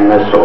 MSO,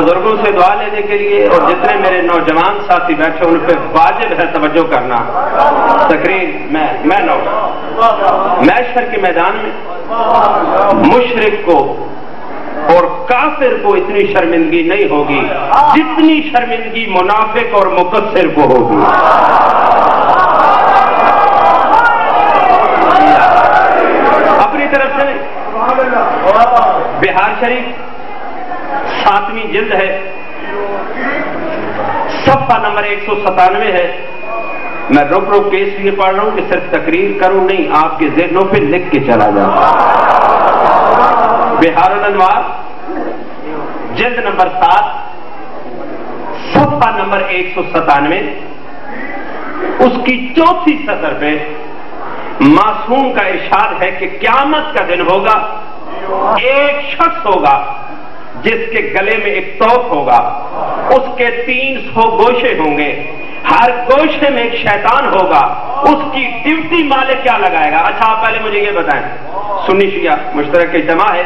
بزرگوں سے دعا لینے کے لیے اور جتنے میرے نوجوان ساتھی بیٹھے ان پہ واجب ہے توجہ کرنا. تقریر میں محشر کے میدان میں مشرک کو اور کافر کو اتنی شرمندگی نہیں ہوگی جتنی شرمندگی منافق اور مقصر کو ہوگی. اپنی طرف سے بہار شریف 7ویں جلد ہے، صفحہ نمبر 197 ہے. میں رک کے اس لیے پڑھ رہا ہوں کہ صرف تقریر کروں نہیں، آپ کے ذہنوں پہ لکھ کے چلا جاؤں. بہار الانوار جلد نمبر 7 صفحہ نمبر 197 اس کی 4تھی سطر پہ معصوم کا ارشاد ہے کہ قیامت کا دن ہوگا، ایک شخص ہوگا جس کے گلے میں ایک توق ہوگا، اس کے 300 گوشے ہوں گے، ہر گوشے میں ایک شیطان ہوگا، اس کی ڈیوٹی مالک کیا لگائے گا؟ اچھا آپ پہلے مجھے یہ بتائیں، سنی شیعہ مشترک اجتماع ہے،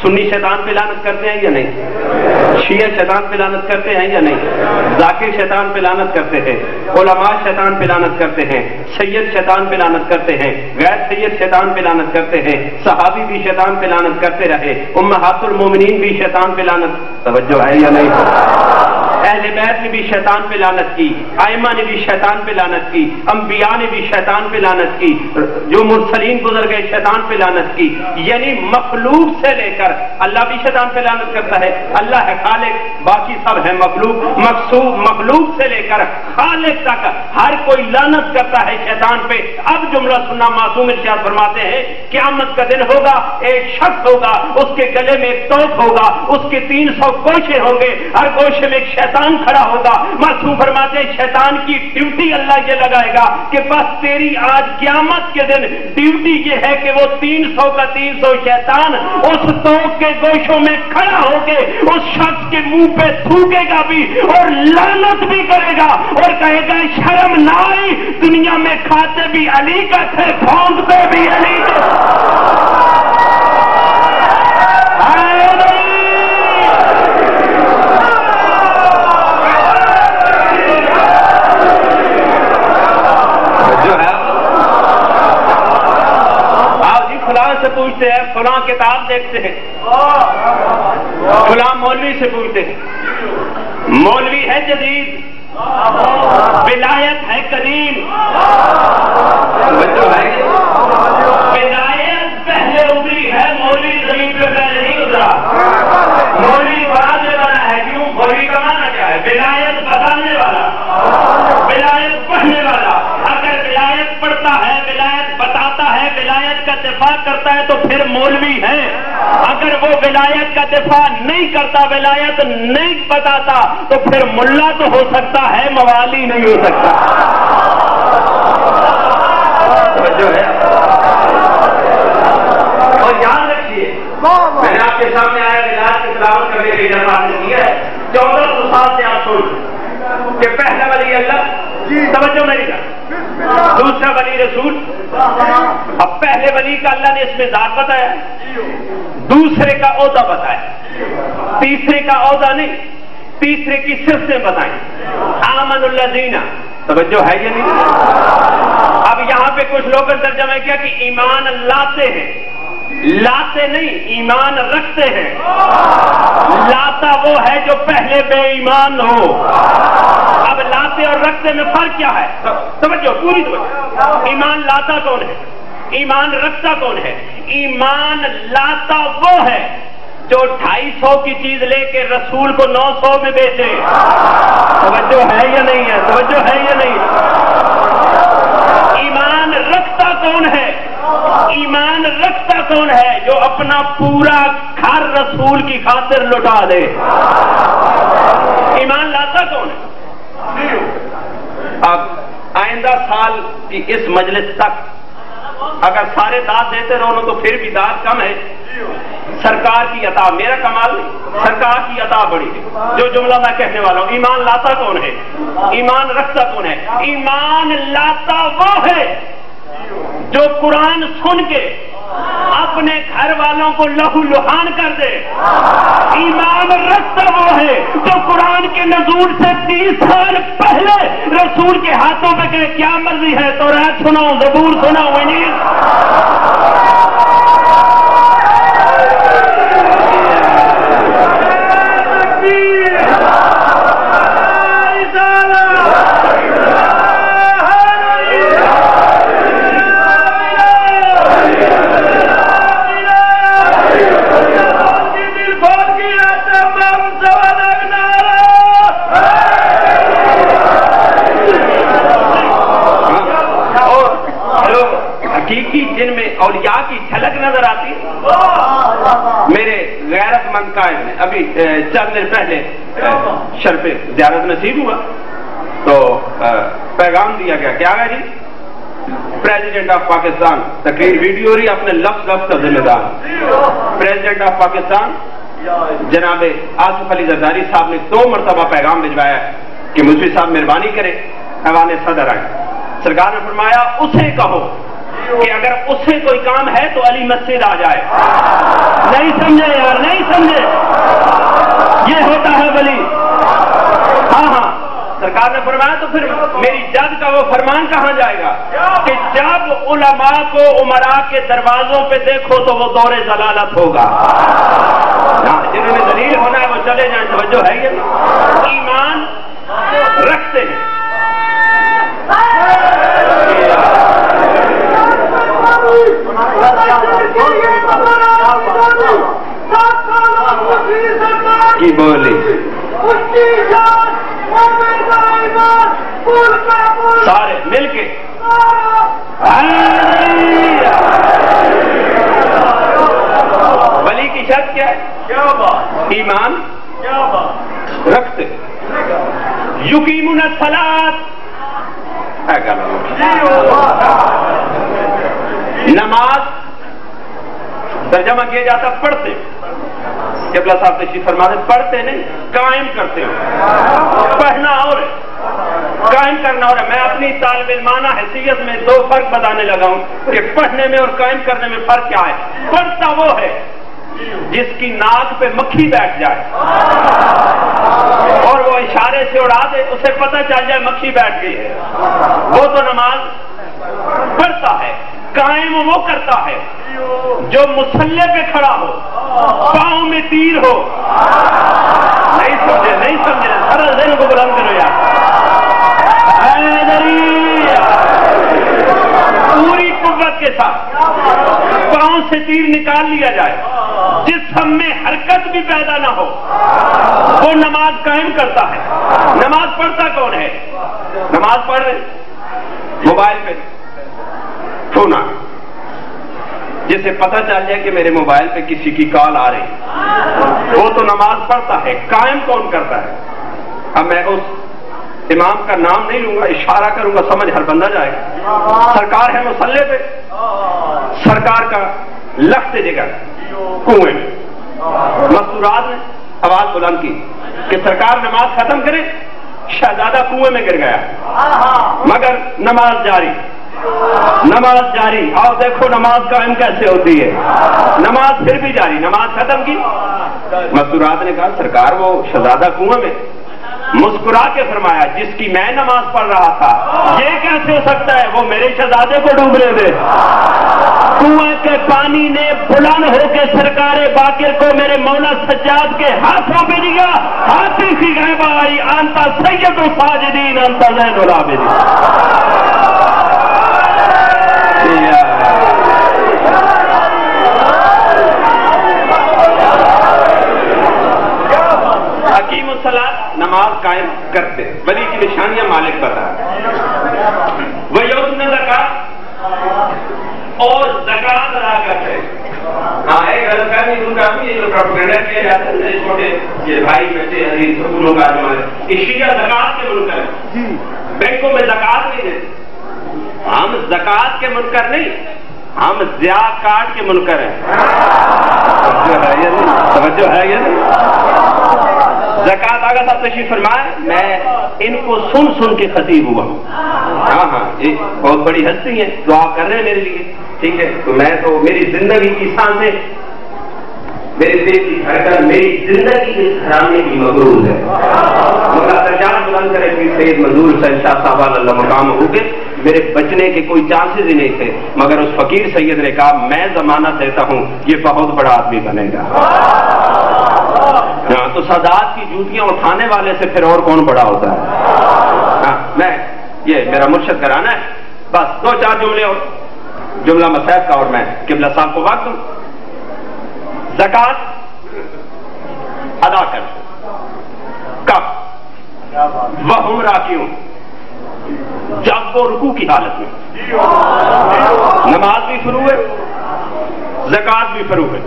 سنی شیطان پہ لعنت کرتے ہیں یا نہیں؟ شیعہ شیطان پہ لعنت کرتے ہیں یا نہیں؟ ذاکر شیطان پہ لعنت کرتے ہیں، علماء شیطان پہ لعنت کرتے ہیں، سید شیطان پہ لعنت کرتے ہیں، غیر سید شیطان پہ لعنت کرتے ہیں، صحابی بھی شیطان پہ لعنت کرتے رہے، امہات المومنین بھی شیطان پہ لعنت، توجہ ہے یا نہیں؟ اہل بیت نے بھی شیطان پہ لعنت کی، ائمہ نے بھی شیطان پہ لعنت کی، انبیاء نے بھی شیطان پہ لعنت کی، جو مرسلین گزر گئے شیطان پہ لعنت کی. یعنی مخلوق سے لے کر اللہ بھی شیطان پہ لعنت کرتا ہے، اللہ ہے خالق، باقی سب ہے مخلوق. مخلوق سے لے کر خالق تک ہر کوئی لعنت کرتا ہے شیطان پہ. اب جملہ سننا، معصوم ارشاد فرماتے ہیں قیامت کا دن ہوگا، ایک شخص ہوگا، اس کے گلے میں ایک توق ہوگا، اس کے 300 گوشے ہوں گے، ہر گوشے میں ایک شیطان کھڑا ہوگا. معصوم فرماتے ہیں شیطان کی ڈیوٹی اللہ یہ لگائے گا کہ بس تیری آج قیامت کے دن ڈیوٹی یہ ہے کہ وہ 300 کا 300 شیطان اس توق کے گوشوں میں کھڑا ہو کے اس شخص کے منہ پہ تھوکے گا بھی اور لعنت بھی کرے گا اور کہے گا شرم نہ آئی، دنیا میں کھاتے بھی علی کا تھے، پھونکتے بھی علی کا. سے پوچھتے ہیں، فلاں کتاب دیکھتے ہیں، فلاں مولوی سے پوچھتے ہیں، مولوی ہے جدید، ولایت ہے قدیم. ولایت پہلے اتری ہے، مولوی زمین پہ پہلے نہیں اترا. مولوی بعد میں بنا ہے. کیوں؟ مولوی کا معنی کیا ہے؟ ولایت بتانے والا، ولایت پڑھنے والا. اگر ولایت پڑھتا ہے، ولایت بتاتا ہے، ولایت کا دفاع کرتا ہے تو پھر مولوی ہے. اگر وہ ولایت کا دفاع نہیں کرتا، ولایت نہیں بتاتا تو پھر ملا تو ہو سکتا ہے، موالی نہیں ہو سکتا. جو ہے اور یاد رکھیے، میں نے آپ کے سامنے آیا ولایت کی تلاوت کرنے کے لیے کیا ہے. 1400 سال سے آپ سن کہ پہلا ولی اللہ، توجہ میری کا، دوسرا ولی رسول. اب پہلے ولی کا اللہ نے اس میں ذات بتایا، دوسرے کا عہدہ بتایا، تیسرے کا عہدہ نہیں، تیسرے کی صفتیں بتائیں. آمن الذین، توجہ ہے یا نہیں؟ اب یہاں پہ کچھ لوگوں نے ترجمہ کیا کہ ایمان لاتے ہیں، لاتے نہیں، ایمان رکھتے ہیں. لاتا وہ ہے جو پہلے بے ایمان ہو. اب لاتے اور رکھتے میں فرق کیا ہے؟ توجہ پوری توجہ. ایمان لاتا کون ہے؟ ایمان رکھتا کون ہے؟ ایمان لاتا وہ ہے جو 250 کی چیز لے کے رسول کو 900 میں بیچے. توجہ ہے یا نہیں ہے؟ توجہ ہے یا نہیں؟ ایمان رکھتا کون ہے؟ ایمان رکھتا کون ہے؟ جو اپنا پورا گھر رسول کی خاطر لٹا دے. ایمان لاتا کون ہے؟ اب آئندہ سال کی اس مجلس تک اگر سارے داد دیتے رہو تو پھر بھی داد کم ہے. سرکار کی عطا، میرا کمال نہیں، سرکار کی عطا بڑی ہے. جو جملہ میں کہنے والا ہوں، ایمان لاتا کون ہے؟ ایمان رکھتا کون ہے؟ ایمان لاتا وہ ہے جو قرآن سن کے اپنے گھر والوں کو لہو لہان کر دے. ایمان رکھتا وہ ہے جو قرآن کے نزول سے 30 سال پہلے رسول کے ہاتھوں پہ کہے کیا مرضی ہے تورات سناؤ زبور سناؤ انجیل جن میں اولیاء کی جھلک نظر آتی میرے غیرت مند قائم نے ابھی چند دن پہلے شرف زیارت نصیب ہوا تو پیغام دیا گیا کیا ہے جی پریزیڈنٹ آف پاکستان تقریر ویڈیو رہی اپنے لفظ کا ذمہ دار پریزیڈنٹ آف پاکستان جناب آصف علی زرداری صاحب نے 2 مرتبہ پیغام بھجوایا کہ مفتی صاحب مہربانی کریں ایوان صدر آئے سرکار نے فرمایا اسے کہو کہ اگر اس سے کوئی کام ہے تو علی مسجد آ جائے نہیں سمجھے یار نہیں سمجھے یہ ہوتا ہے ولی ہاں سرکار نے فرمایا تو پھر میری جج کا وہ فرمان کہاں جائے گا کہ جب علماء کو عمراء کے دروازوں پہ دیکھو تو وہ دور ضلالت ہوگا جنہوں نے دلیل ہونا ہے وہ چلے جائیں توجہ ہے یہ ایمان رکھتے ہیں کی بولی سارے مل کے ولی کی شرط کیا ہے ایمان رکھتے یقیمون الصلاۃ نماز ترجمہ کیا جاتا پڑھتے قبلہ صاحب تشریف فرماتے پڑھتے نہیں قائم کرتے ہو پڑھنا اور قائم کرنا اور میں اپنی طالب علمانہ حیثیت میں 2 فرق بتانے لگا ہوں کہ پڑھنے میں اور قائم کرنے میں فرق کیا ہے پڑھتا وہ ہے جس کی ناک پہ مکھی بیٹھ جائے اور وہ اشارے سے اڑا دے اسے پتہ چل جائے مکھی بیٹھ گئی ہے وہ تو نماز پڑھتا ہے قائم وہ کرتا ہے جو مصلی پہ کھڑا ہو پاؤں میں تیر ہو نہیں سمجھے سارا ذہن کو بلند کرو یار پوری قوت کے ساتھ پاؤں سے تیر نکال لیا جائے جسم میں حرکت بھی پیدا نہ ہو وہ نماز قائم کرتا ہے نماز پڑھتا کون ہے نماز پڑھ رہے موبائل پہ چھونا جسے پتہ چل جائے کہ میرے موبائل پہ کسی کی کال آ رہی وہ تو نماز پڑھتا ہے قائم کون کرتا ہے اب میں اس امام کا نام نہیں لوں گا اشارہ کروں گا سمجھ ہر بندہ جائے گا سرکار ہے مصلی پہ سرکار کا لخت جگہ کنویں میں مستورات نے آواز بلند کی کہ سرکار نماز ختم کرے شہزادہ کنویں میں گر گیا مگر نماز جاری اور دیکھو نماز قائم کیسے ہوتی ہے نماز پھر بھی جاری نماز ختم کی مستورات نے کہا سرکار وہ شہزادہ کنویں میں مسکرا کے فرمایا جس کی میں نماز پڑھ رہا تھا یہ کیسے ہو سکتا ہے وہ میرے شہزادے کو ڈوبنے دے کنویں کے پانی نے بلند ہو کے سرکار باقر کو میرے مولا سجاد کے ہاتھوں پہ دیا ہاتھی سی غیبہ آئی انتا سید الساجدین انتا زین العابدین حکیم الصلاۃ نماز قائم کرتے ولی کی نشانیاں مالک بتا وہ یوم زکات اور زکات ادا کرتے ہاں ایک غلط فہمی دور کا بھی یہ جو پروپیگنڈا کیا جاتا ہے چھوٹے یہ بھائی بچے عزیز سکولوں کا جو ہے یہ شیعہ زکات کے منکر ہے بینکوں میں زکات نہیں دیتے ہم زکات کے منکر نہیں ہم زیاکات کے منکر ہیں توجہ ہے یہ زکات آگا صاحب تشریف فرمائے میں ان کو سن کے خطیب ہوا ہوں ہاں یہ بہت بڑی ہستی ہے دعا کر رہے ہیں میرے لیے ٹھیک ہے تو میں تو میری زندگی کی سانسیں میرے دل کی دھڑکن میری زندگی اس گھرانے کی مقروض ہے. مولا درجات بلند کرے پیر سید منظور حسین شاہ صاحب اللہ مقام ہو کے میرے بچنے کے کوئی چانسز ہی نہیں تھے، مگر اس فقیر سید نے کہا میں ضمانت دیتا ہوں یہ بہت بڑا آدمی بنے گا. ہاں تو سادات کی جوتیاں اٹھانے والے سے پھر اور کون بڑا ہوتا ہے. ہاں میں یہ میرا مرشد کرانا ہے. بس 2-4 جملے اور جملہ مسائب کا اور میں قبلہ صاحب کو بات دوں. زکات ادا کر کب؟ وہم راکعون، جب وہ رکوع کی حالت میں. نماز بھی شروع ہے، زکات بھی شروع ہے.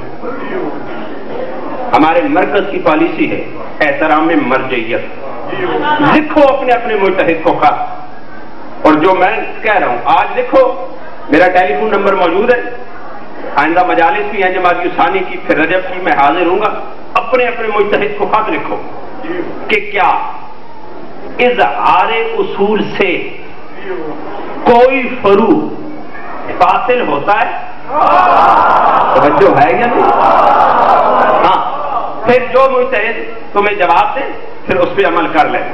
ہمارے مرکز کی پالیسی ہے احترام مرجعیت. لکھو اپنے اپنے مجتہد کو خط، اور جو میں کہہ رہا ہوں آج لکھو. میرا ٹیلی فون نمبر موجود ہے، آئندہ مجالس بھی ہیں جماعت ثانی کی، پھر رجب کی، میں حاضر ہوں گا. اپنے اپنے مجتہد کو خط لکھو کہ کیا اظہار اصول سے کوئی فروع باطل ہوتا ہے؟ توجہ ہے یا نہیں؟ ہاں پھر جو مجتہد تمہیں جواب دے پھر اس پہ عمل کر لیں.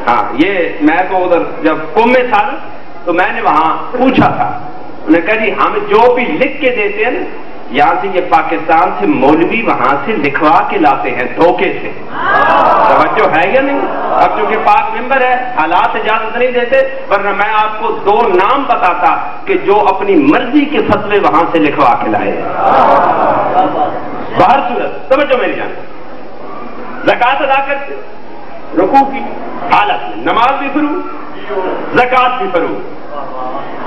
ہاں یہ میں تو ادھر جب قوم میں تھا تو میں نے وہاں پوچھا تھا، انہوں نے کہا جی ہم جو بھی لکھ کے دیتے ہیں یہاں سے، یہ پاکستان سے مولوی وہاں سے لکھوا کے لاتے ہیں دھوکے سے. توجہ ہے یا نہیں؟ اب چونکہ پاک ممبر ہے حالات اجازت نہیں دیتے، ورنہ میں آپ کو 2 نام بتاتا کہ جو اپنی مرضی کے فتوے وہاں سے لکھوا کے لائے. باہر صورت توجہ میری جان، زکات ادا کرتے رکوع کی حالت میں، نماز بھی شروع، زکات بھی شروع.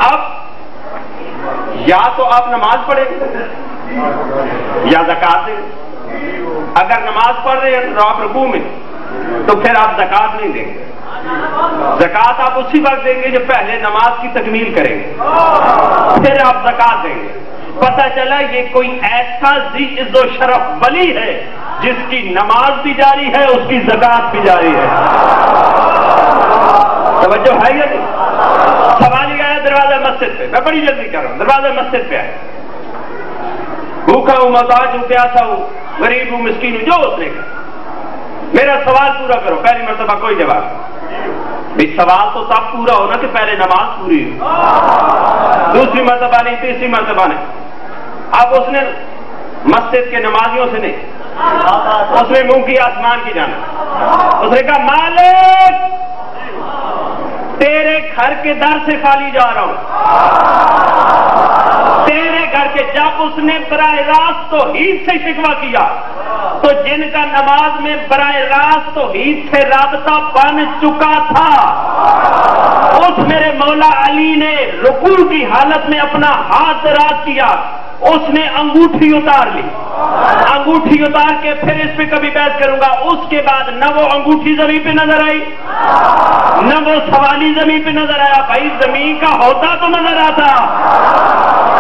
اب یا تو آپ نماز پڑھیں یا زکات دیں. اگر نماز پڑھ رہے ہیں تو آپ رکوع میں، تو پھر آپ زکات نہیں دیں گے. زکات آپ اسی وقت دیں گے جب پہلے نماز کی تکمیل کریں گے، پھر آپ زکات دیں گے. پتہ چلا یہ کوئی ایسا ذی عز و شرف ولی ہے جس کی نماز بھی جاری ہے، اس کی زکات بھی جاری ہے. توجہ ہے یا نہیں؟ سوال یہ آیا دروازہ مسجد پہ، میں بڑی جلدی کر رہا ہوں. دروازہ مسجد پہ آئے، بھوکا ہوں، محتاج ہوں، پیاسا ہوں، غریب ہوں، مسکین ہوں، جو اس نے کہا میرا سوال پورا کرو. پہلی مرتبہ کوئی جواب نہیں. سوال تو تب پورا ہونا کہ پہلے نماز پوری ہو. دوسری مرتبہ نہیں، تیسری مرتبہ نہیں. اب اس نے مسجد کے نمازیوں سے نہیں، اس نے منہ کی آسمان کی جانب. اس نے کہا مالک تیرے گھر کے در سے خالی جا رہا ہوں، تیرے گھر کے. جب اس نے براہ راست توحید سے شکوہ کیا تو جن کا نماز میں براہ راست توحید سے رابطہ بن چکا تھا، اس میرے مولا علی نے رکوع کی حالت میں اپنا ہاتھ دراز کیا، اس نے انگوٹھی اتار لی. انگوٹھی اتار کے پھر اس پہ کبھی بحث کروں گا. اس کے بعد نہ وہ انگوٹھی زمین پہ نظر آئی نہ وہ سوالی زمین پہ نظر آیا. بھائی زمین کا ہوتا تو نظر آتا.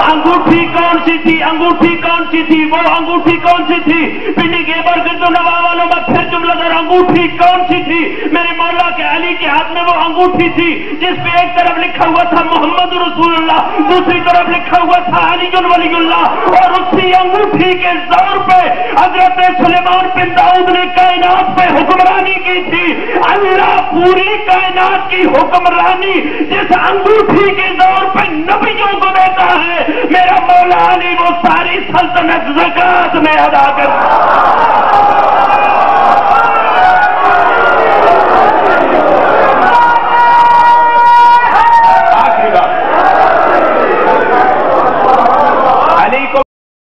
انگوٹھی کون سی تھی؟ انگوٹھی کون سی تھی؟ وہ انگوٹھی کون سی تھی؟ پنڈی کے برگر تو نوا والوں میں پھر جملہ در انگوٹھی کون سی تھی؟ میرے مولا کے علی کے ہاتھ میں وہ انگوٹھی تھی جس پہ ایک طرف لکھا ہوا تھا محمد رسول اللہ، دوسری طرف لکھا ہوا تھا علی ولی اللہ. اور اسی انگوٹھی کے زور پہ حضرت سلیمان بن داؤد نے کائنات پہ حکمرانی کی تھی. اللہ پوری کائنات کی حکمرانی جس انگوٹھی کے زور پہ نبیوں کو دیتا ہے، میرا مولا علی وہ ساری سلطنت زکات میں ادا کرتا.